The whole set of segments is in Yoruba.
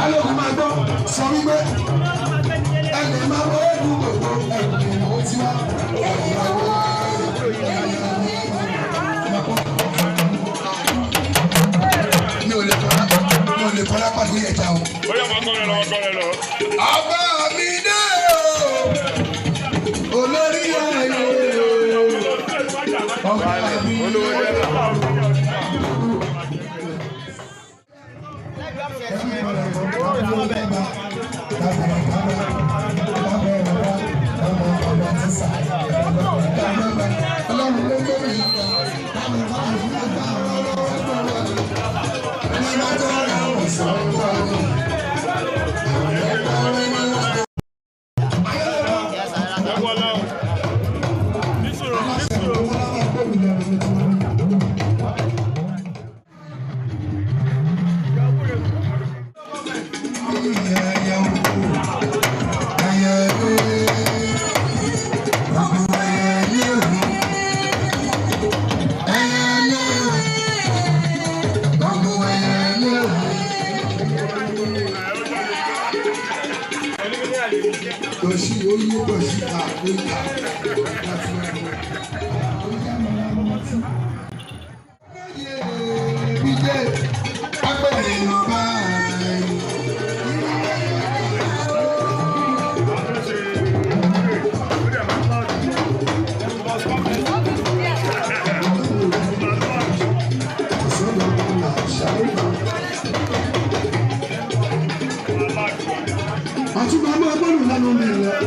Balógun máa gbọ́ sọ wípé ẹnì máa wọ ẹ̀dùn gbogbo ẹ̀dùn ó ti wá mi ò lè kọ́lá pàdé ẹja o. Bóyá máa kọ́ rẹ̀ lọ. Ọba mi dé o, olórí ayé o, ọba mi dé o. Doshi oyi doshi ta oya bije agbere yorùbá àtúbọ̀ ọmọ ẹgbẹ́ òun lẹ́nu mi rẹ̀.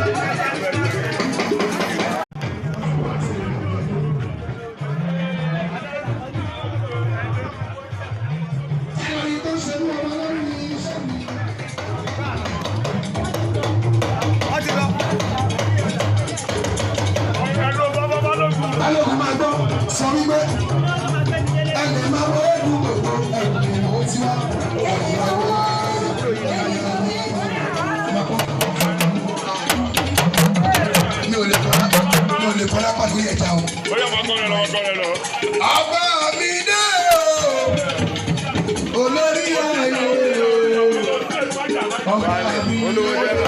Balógun máa gbọ́ sọ wípé ẹnì máa wọ ẹ̀dùn gbogbo ẹ̀dùn ó ti wá mi ò lè kọ́lá pàdé ẹja o. Bóyá máa kọ́ rẹ̀ lọ. Ọba mi dé o, olórí ayé o, ọba mi dé o.